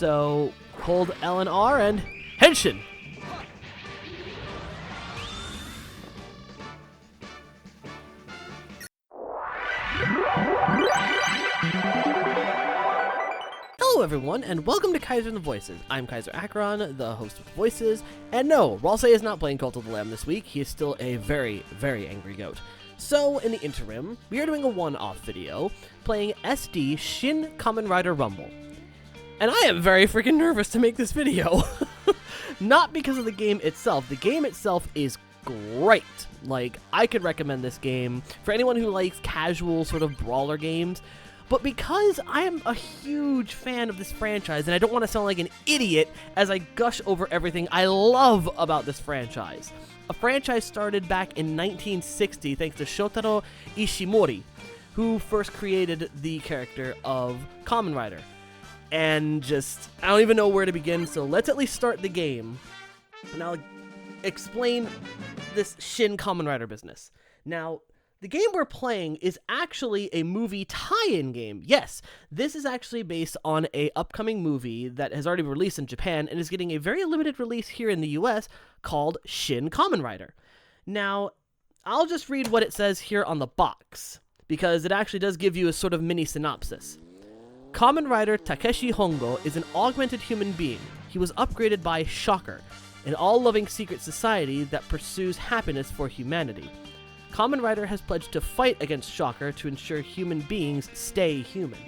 So hold L and R and Henshin! Hello everyone, and welcome to Kyzer and the Voices. I'm Kyzer Akron, the host of Voices, and no, Ralsei is not playing Cult of the Lamb this week. He is still a very, very angry goat. So, in the interim, we are doing a one-off video, playing SD Shin Kamen Rider Rumble. And I am very freaking nervous to make this video. Not because of the game itself. The game itself is great. Like, I could recommend this game for anyone who likes casual sort of brawler games. But because I am a huge fan of this franchise, and I don't want to sound like an idiot as I gush over everything I love about this franchise. A franchise started back in 1960 thanks to Shotaro Ishimori, who first created the character of Kamen Rider. And I don't even know where to begin, so let's at least start the game. And I'll explain this Shin Kamen Rider business. Now, the game we're playing is actually a movie tie-in game. Yes, this is actually based on an upcoming movie that has already released in Japan and is getting a very limited release here in the US called Shin Kamen Rider. Now, I'll just read what it says here on the box, because it actually does give you a sort of mini synopsis. Kamen Rider Takeshi Hongo is an augmented human being. He was upgraded by Shocker, an all-loving secret society that pursues happiness for humanity. Kamen Rider has pledged to fight against Shocker to ensure human beings stay human.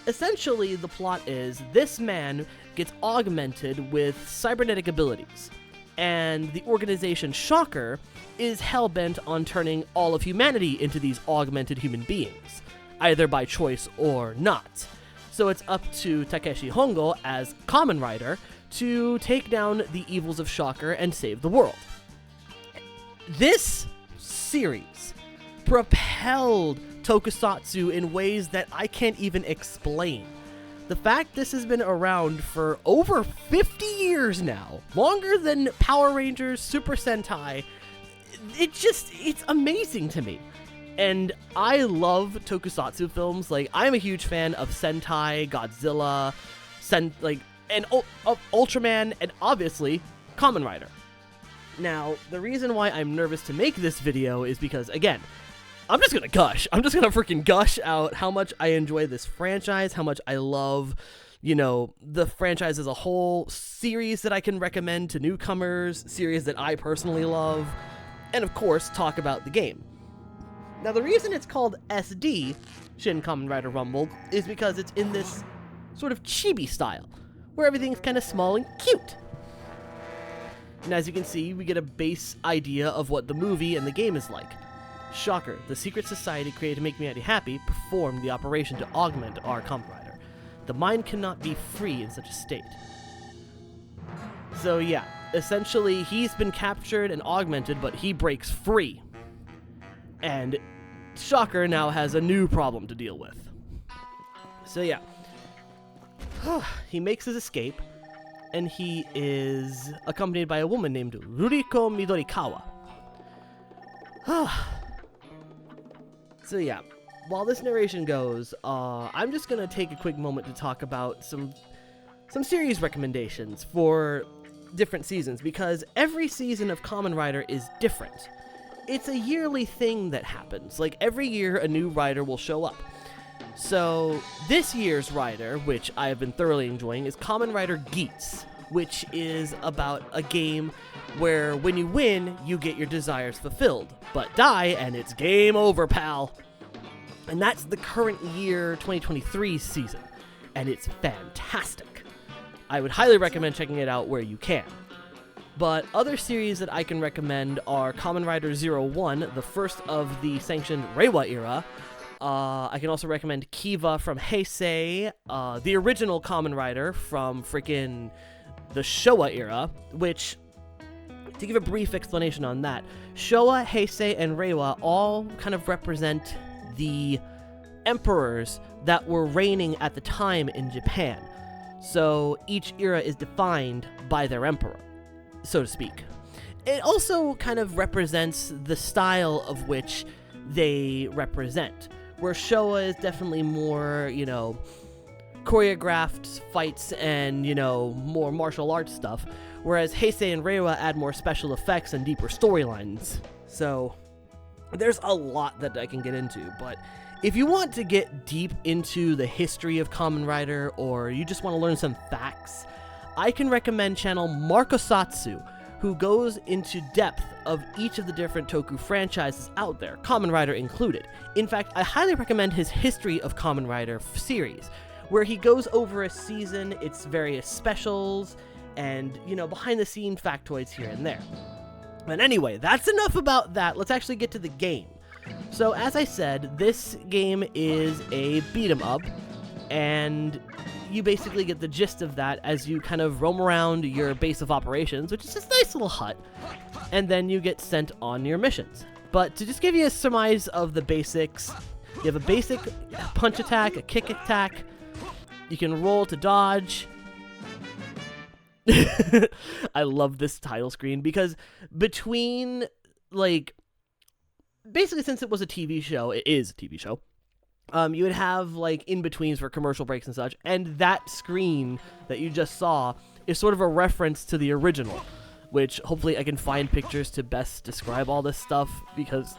Essentially, the plot is this man gets augmented with cybernetic abilities, and the organization Shocker is hell-bent on turning all of humanity into these augmented human beings, either by choice or not. So it's up to Takeshi Hongo as Kamen Rider to take down the evils of Shocker and save the world. This series propelled tokusatsu in ways that I can't even explain. The fact this has been around for over 50 years now, longer than Power Rangers, Super Sentai, it's amazing to me. And I love tokusatsu films. Like, I'm a huge fan of Sentai, Godzilla, of Ultraman, and obviously Kamen Rider. Now, the reason why I'm nervous to make this video is because, again, I'm just gonna gush. I'm just gonna freaking gush out how much I enjoy this franchise, how much I love, the franchise as a whole, series that I can recommend to newcomers, series that I personally love, and of course, talk about the game. Now, the reason it's called SD, Shin Kamen Rider Rumble, is because it's in this sort of chibi style, where everything's kind of small and cute. And as you can see, we get a base idea of what the movie and the game is like. Shocker, the secret society created to make humanity happy, performed the operation to augment our Kamen Rider. The mind cannot be free in such a state. So yeah, essentially, he's been captured and augmented, but he breaks free. And Shocker now has a new problem to deal with. So yeah, he makes his escape, and he is accompanied by a woman named Ruriko Midorikawa. So yeah, while this narration goes, I'm just gonna take a quick moment to talk about some series recommendations for different seasons, because every season of Kamen Rider is different. It's a yearly thing that happens. Like, every year a new rider will show up. So this year's rider, which I have been thoroughly enjoying, is Kamen Rider Geats, which is about a game where when you win, you get your desires fulfilled, but die and it's game over, pal. And that's the current year 2023 season, and it's fantastic. I would highly recommend checking it out where you can. But other series that I can recommend are Kamen Rider 01, the first of the sanctioned Reiwa era. I can also recommend K.A.T.V from Heisei, the original Kamen Rider from freaking the Showa era, which, to give a brief explanation on that, Showa, Heisei, and Reiwa all kind of represent the emperors that were reigning at the time in Japan. So each era is defined by their emperor, so to speak. It also kind of represents the style of which they represent, where Showa is definitely more, choreographed fights and, you know, more martial arts stuff, whereas Heisei and Reiwa add more special effects and deeper storylines. So there's a lot that I can get into, but if you want to get deep into the history of Kamen Rider, or you just want to learn some facts, I can recommend channel Markosatsu, who goes into depth of each of the different Toku franchises out there, Kamen Rider included. In fact, I highly recommend his History of Kamen Rider series, where he goes over a season, its various specials, and, you know, behind-the-scenes factoids here and there. But anyway, that's enough about that. Let's actually get to the game. So, as I said, this game is a beat-em-up, and you basically get the gist of that as you kind of roam around your base of operations, which is just a nice little hut, and then you get sent on your missions. But to just give you a surmise of the basics, you have a basic punch attack, a kick attack, you can roll to dodge. I love this title screen because between, like, basically since it was a TV show, it is a TV show, you would have, like, in-betweens for commercial breaks and such, and that screen that you just saw is sort of a reference to the original, which hopefully I can find pictures to best describe all this stuff, because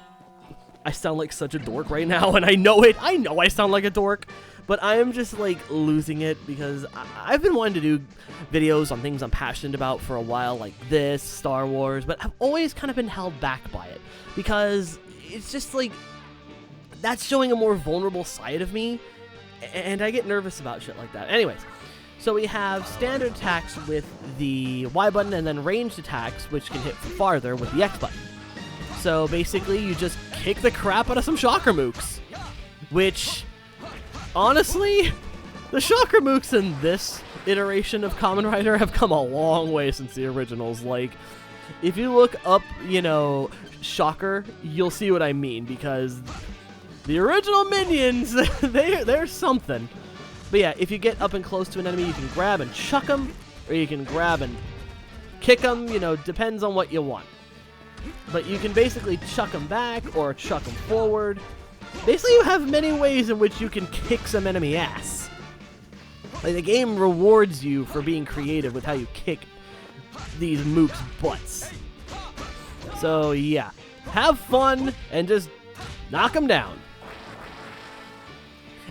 I sound like such a dork right now, and I know it. I know I sound like a dork, but I am just, like, losing it, because I've been wanting to do videos on things I'm passionate about for a while, like this, Star Wars, but I've always kind of been held back by it, because it's just, like, that's showing a more vulnerable side of me, and I get nervous about shit like that. Anyways, so we have standard attacks with the Y button, and then ranged attacks, which can hit from farther with the X button. So basically, you just kick the crap out of some shocker mooks, which, honestly, the shocker mooks in this iteration of Kamen Rider have come a long way since the originals. Like, if you look up, you know, shocker, you'll see what I mean, because the original minions, they're something. But yeah, if you get up and close to an enemy, you can grab and chuck them, or you can grab and kick them, you know, depends on what you want. But you can basically chuck them back, or chuck them forward. Basically, you have many ways in which you can kick some enemy ass. Like, the game rewards you for being creative with how you kick these mooks' butts. So yeah, have fun, and just knock them down.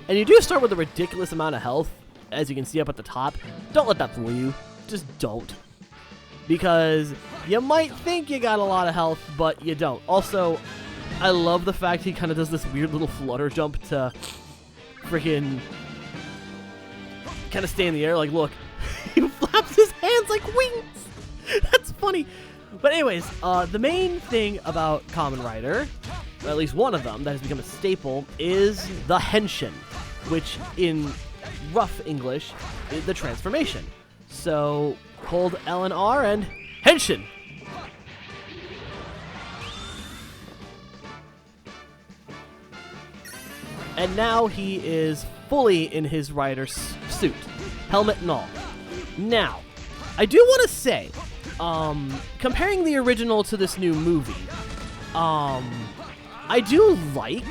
And you do start with a ridiculous amount of health, as you can see up at the top. Don't let that fool you. Just don't. Because you might think you got a lot of health, but you don't. Also, I love the fact he kind of does this weird little flutter jump to freaking kind of stay in the air. Like, look, he flaps his hands like wings. That's funny. But anyways, the main thing about Kamen Rider, or at least one of them that has become a staple, is the henshin, which in rough English is the transformation. So hold L and R and henshin. And now he is fully in his rider suit, helmet and all. Now, I do want to say, comparing the original to this new movie, I do like,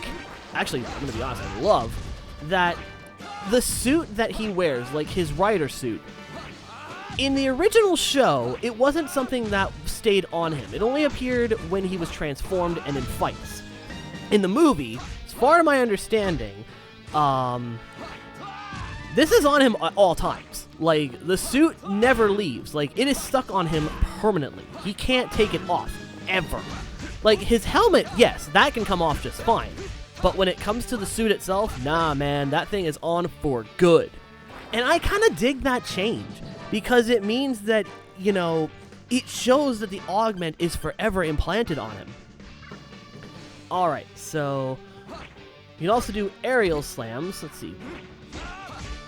actually, I'm going to be honest, I love that the suit that he wears, like his rider suit, in the original show, it wasn't something that stayed on him. It only appeared when he was transformed and in fights. In the movie, as far as my understanding, this is on him at all times. Like, the suit never leaves. Like, it is stuck on him permanently. He can't take it off, ever. Like, his helmet, yes, that can come off just fine. But when it comes to the suit itself, nah, man, that thing is on for good. And I kind of dig that change, because it means that, you know, it shows that the augment is forever implanted on him. Alright, so you can also do aerial slams. Let's see.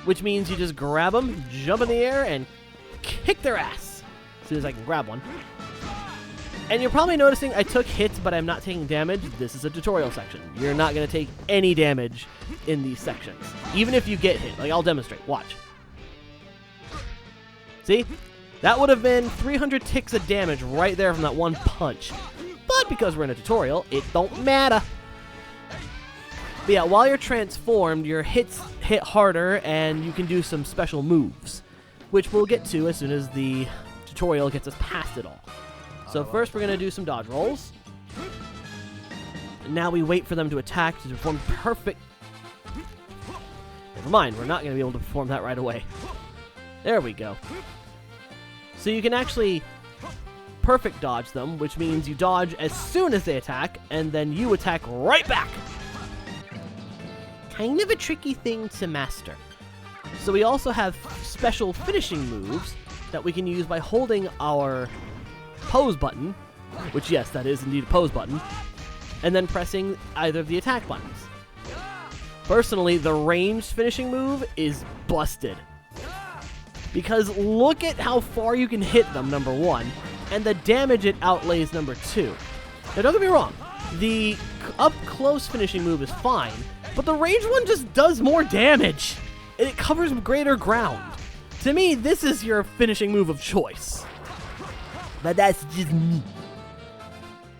Which means you just grab them, jump in the air, and kick their ass. As soon as I can grab one. And you're probably noticing I took hits, but I'm not taking damage. This is a tutorial section. You're not going to take any damage in these sections, even if you get hit. Like, I'll demonstrate. Watch. See? That would have been 300 ticks of damage right there from that one punch. But because we're in a tutorial, it don't matter. But yeah, while you're transformed, your hits hit harder, and you can do some special moves, which we'll get to as soon as the tutorial gets us past it all. So first we're going to do some dodge rolls. And now we wait for them to attack to perform perfect... Never mind, we're not going to be able to perform that right away. There we go. So you can actually perfect dodge them, which means you dodge as soon as they attack, and then you attack right back. Kind of a tricky thing to master. So we also have special finishing moves that we can use by holding our pose button, which yes, that is indeed a pose button, and then pressing either of the attack buttons. Personally, the ranged finishing move is busted. Because look at how far you can hit them, number one, and the damage it outlays, number two. Now don't get me wrong, the up-close finishing move is fine, but the ranged one just does more damage, and it covers greater ground. To me, this is your finishing move of choice. But that's just me.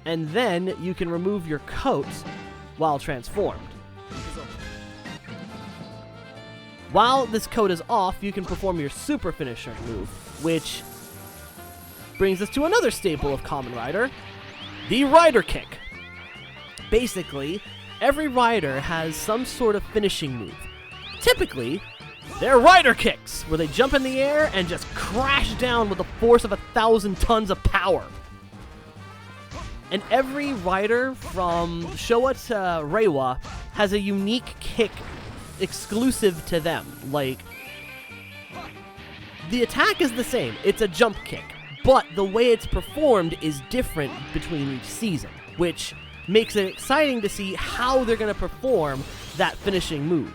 And then you can remove your coat while transformed. While this coat is off, you can perform your super finisher move, which brings us to another staple of Kamen Rider, the Rider Kick. Basically, every rider has some sort of finishing move. Typically, they're rider kicks, where they jump in the air and just crash down with the force of 1,000 tons of power. And every rider from Showa to Reiwa has a unique kick exclusive to them. Like, the attack is the same, it's a jump kick, but the way it's performed is different between each season, which makes it exciting to see how they're going to perform that finishing move.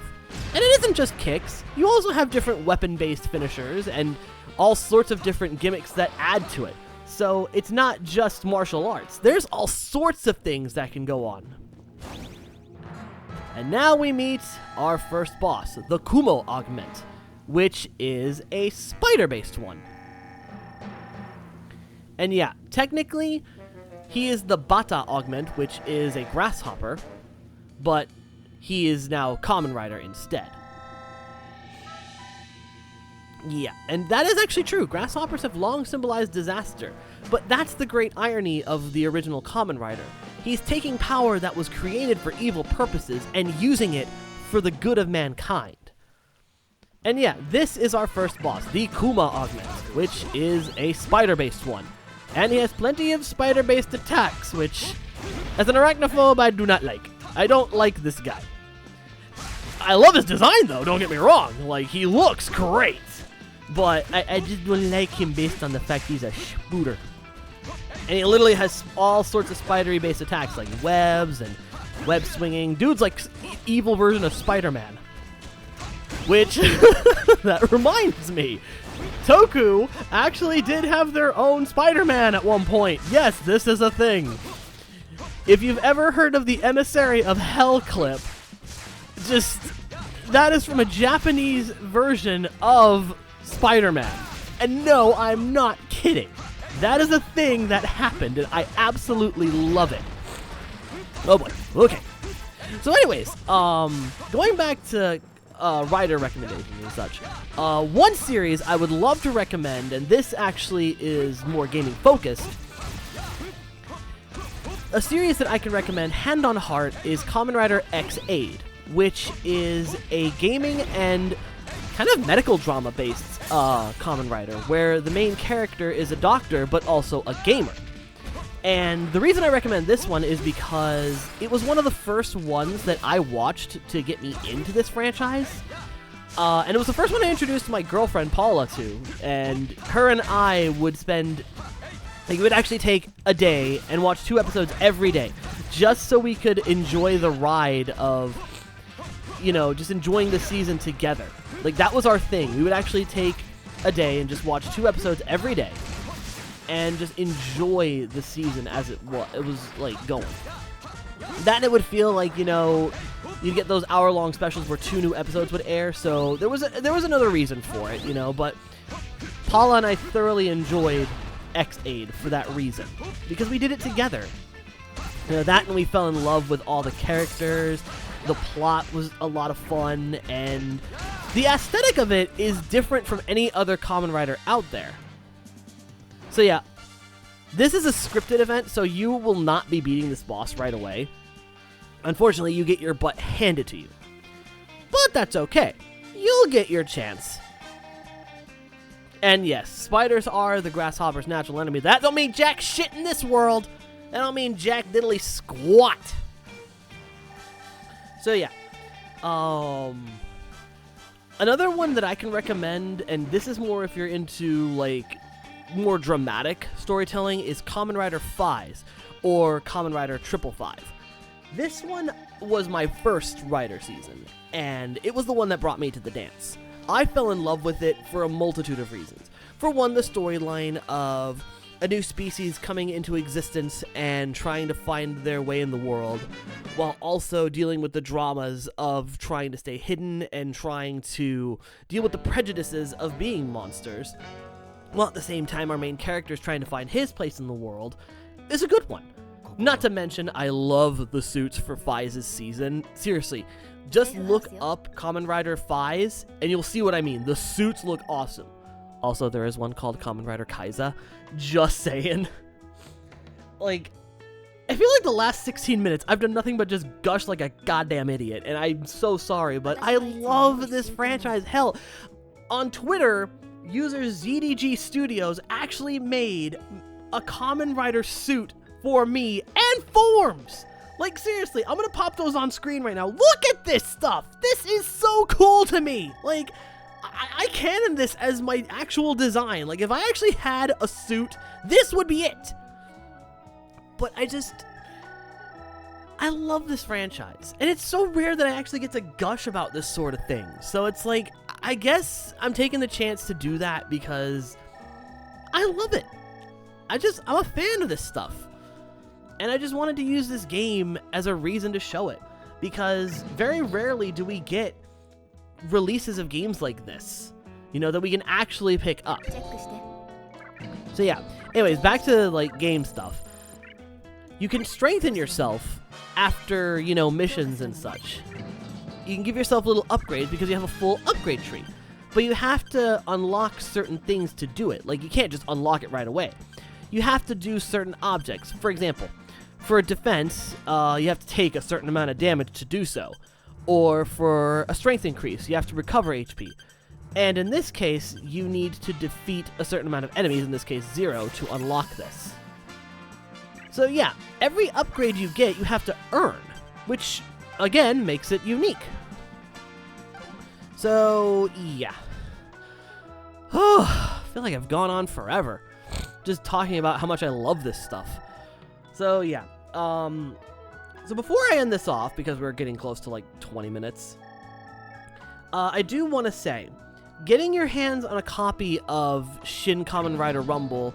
And it isn't just kicks, you also have different weapon-based finishers and all sorts of different gimmicks that add to it. So it's not just martial arts, there's all sorts of things that can go on. And now we meet our first boss, the Kumo Augment, which is a spider-based one. And yeah, technically, he is the Bata Augment, which is a grasshopper, but he is now Kamen Rider instead. Yeah, and that is actually true. Grasshoppers have long symbolized disaster, but that's the great irony of the original Kamen Rider. He's taking power that was created for evil purposes and using it for the good of mankind. And yeah, this is our first boss, the Kuma Augment, which is a spider-based one. And he has plenty of spider-based attacks, which, as an arachnophobe, I do not like. I don't like this guy. I love his design, though, don't get me wrong. Like, he looks great. But I just don't like him based on the fact he's a spooter. And he literally has all sorts of spidery-based attacks, like webs and web swinging. Dude's like evil version of Spider-Man. Which, that reminds me, Toku actually did have their own Spider-Man at one point. Yes, this is a thing. If you've ever heard of the Emissary of Hell clip, that is from a Japanese version of Spider-Man. And no, I'm not kidding. That is a thing that happened, and I absolutely love it. Oh boy, okay. So anyways, going back to rider recommendations and such, one series I would love to recommend, and this actually is more gaming focused, a series that I can recommend hand on heart is Kamen Rider K.A.T.V, which is a gaming and kind of medical drama based Kamen Rider, where the main character is a doctor but also a gamer. And the reason I recommend this one is because it was one of the first ones that I watched to get me into this franchise. And it was the first one I introduced my girlfriend Paula to, and her and I would spend, like, it would actually take a day and watch 2 episodes every day, just so we could enjoy the ride of, you know, just enjoying the season together. Like, that was our thing. We would actually take a day and just watch 2 episodes every day and just enjoy the season as it was like going. That, and it would feel like, you know, you'd get those hour-long specials where 2 new episodes would air, so there was another reason for it, you know, but Paula and I thoroughly enjoyed K.A.T.V for that reason, because we did it together. You know, that, and we fell in love with all the characters. The plot was a lot of fun, and the aesthetic of it is different from any other Kamen Rider out there. So yeah, this is a scripted event, so you will not be beating this boss right away. Unfortunately, you get your butt handed to you. But that's okay. You'll get your chance. And yes, spiders are the grasshopper's natural enemy. That don't mean jack shit in this world. That don't mean jack diddly squat. So yeah. Another one that I can recommend, and this is more if you're into like more dramatic storytelling, is Kamen Rider 5 or Kamen Rider 555. This one was my first Rider season, and it was the one that brought me to the dance. I fell in love with it for a multitude of reasons. For one, the storyline of a new species coming into existence and trying to find their way in the world, while also dealing with the dramas of trying to stay hidden and trying to deal with the prejudices of being monsters, while at the same time our main character is trying to find his place in the world, is a good one. Not to mention, I love the suits for Fize's season. Seriously, just look up Kamen Rider Fize, and you'll see what I mean. The suits look awesome. Also, there is one called Kamen Rider Kyzer. Just saying. Like, I feel like the last 16 minutes, I've done nothing but just gush like a goddamn idiot, and I'm so sorry, but I love this franchise. Hell, on Twitter, user ZDG Studios actually made a Kamen Rider suit for me and forms. Like, seriously, I'm gonna pop those on screen right now. Look at this stuff. This is so cool to me. Like, I canon this as my actual design. Like, if I actually had a suit, this would be it. But I love this franchise. And it's so rare that I actually get to gush about this sort of thing. So it's like, I guess I'm taking the chance to do that because I love it. I'm a fan of this stuff. And I just wanted to use this game as a reason to show it, because very rarely do we get releases of games like this, you know, that we can actually pick up. So yeah, anyways, back to like game stuff. You can strengthen yourself after, you know, missions and such. You can give yourself a little upgrade because you have a full upgrade tree, but you have to unlock certain things to do it. Like, you can't just unlock it right away. You have to do certain objects. For example, for defense, you have to take a certain amount of damage to do so. Or for a strength increase, you have to recover HP. And in this case, you need to defeat a certain amount of enemies, in this case 0, to unlock this. So yeah, every upgrade you get, you have to earn, which, again, makes it unique. So, yeah. I feel like I've gone on forever just talking about how much I love this stuff. So yeah, so before I end this off, because we're getting close to like 20 minutes, I do want to say, getting your hands on a copy of Shin Kamen Rider Rumble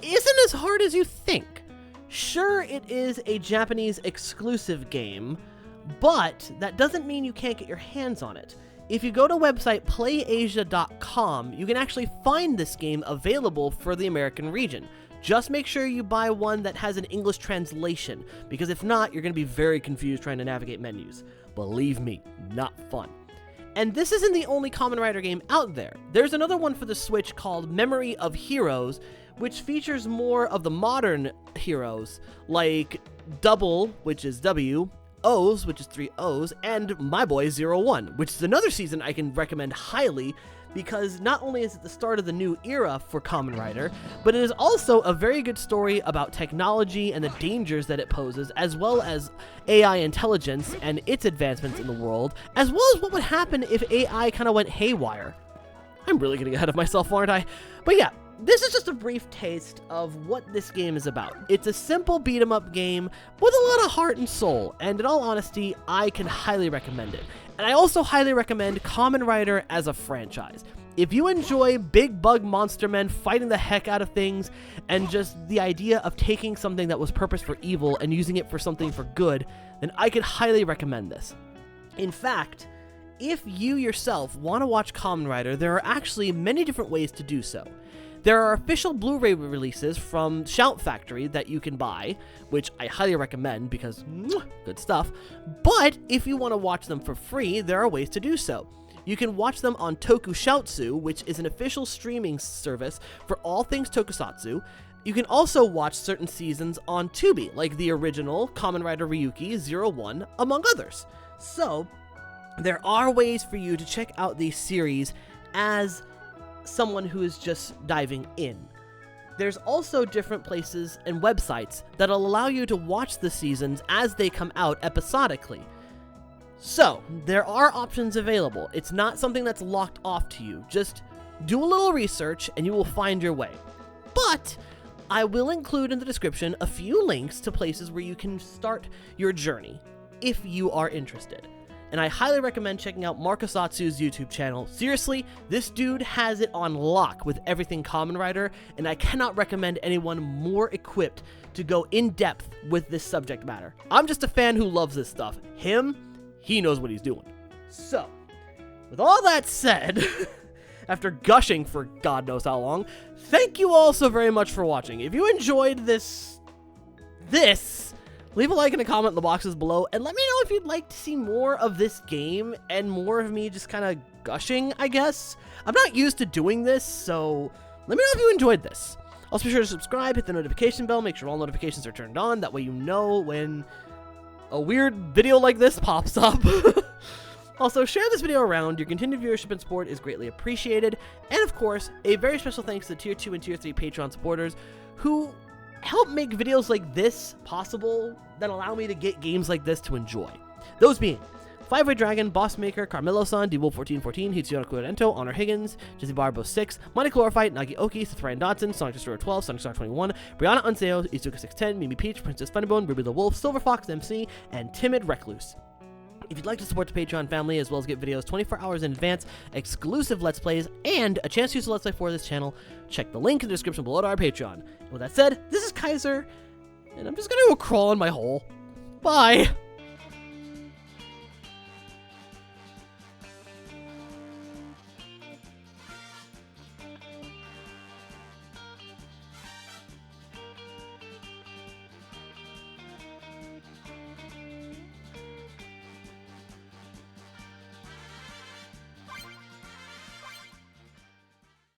isn't as hard as you think. Sure, it is a Japanese exclusive game, but that doesn't mean you can't get your hands on it. If you go to website playasia.com, you can actually find this game available for the American region. Just make sure you buy one that has an English translation, because if not, you're going to be very confused trying to navigate menus. Believe me, not fun. And this isn't the only Kamen Rider game out there. There's another one for the Switch called Memory of Heroes, which features more of the modern heroes, like Double, which is W, O's, which is 3 O's, and My Boy 01, which is another season I can recommend highly, because not only is it the start of the new era for Kamen Rider, but it is also a very good story about technology and the dangers that it poses, as well as AI intelligence and its advancements in the world, as well as what would happen if AI kind of went haywire. I'm really getting ahead of myself, aren't I? But yeah, this is just a brief taste of what this game is about. It's a simple beat-em-up game with a lot of heart and soul, and in all honesty, I can highly recommend it. And I also highly recommend Kamen Rider as a franchise. If you enjoy big bug monster men fighting the heck out of things, and just the idea of taking something that was purposed for evil and using it for something for good, then I could highly recommend this. In fact, if you yourself want to watch Kamen Rider, there are actually many different ways to do so. There are official Blu-ray releases from Shout Factory that you can buy, which I highly recommend because good stuff. But if you want to watch them for free, there are ways to do so. You can watch them on Tokushoutsu, which is an official streaming service for all things tokusatsu. You can also watch certain seasons on Tubi, like the original Kamen Rider Ryuki 01, among others. So, there are ways for you to check out these series as someone who is just diving in. There's also different places and websites that'll allow you to watch the seasons as they come out episodically. So, there are options available. It's not something that's locked off to you. Just do a little research and you will find your way. But I will include in the description a few links to places where you can start your journey if you are interested. And I highly recommend checking out Markusatsu's YouTube channel. Seriously, this dude has it on lock with everything Kamen Rider, and I cannot recommend anyone more equipped to go in depth with this subject matter. I'm just a fan who loves this stuff. He knows what he's doing. So, with all that said, after gushing for God knows how long, thank you all so very much for watching. If you enjoyed this, leave a like and a comment in the boxes below, and let me know if you'd like to see more of this game and more of me just kind of gushing, I guess. I'm not used to doing this, so let me know if you enjoyed this. Also, be sure to subscribe, hit the notification bell, make sure all notifications are turned on. That way you know when a weird video like this pops up. Also, share this video around. Your continued viewership and support is greatly appreciated. And of course, a very special thanks to Tier 2 and Tier 3 Patreon supporters who help make videos like this possible that allow me to get games like this to enjoy. Those being Five Way Dragon, Boss Maker, Carmelo-san, D-Wolf1414, Hitsuya Kurento, Honor Higgins, Jesse Barbo 6, Monty Chlorophyte, Nagi Oki, Seth Ryan Dodson, Sonic Destroyer 12, Sonic Star 21, Brianna Unseo, Izuka 610, Mimi Peach, Princess Funnybone, Ruby the Wolf, Silver Fox MC, and Timid Recluse. If you'd like to support the Patreon family, as well as get videos 24 hours in advance, exclusive Let's Plays, and a chance to use a Let's Play for this channel, check the link in the description below to our Patreon. And with that said, this is Kyzer, and I'm just gonna go crawl in my hole. Bye!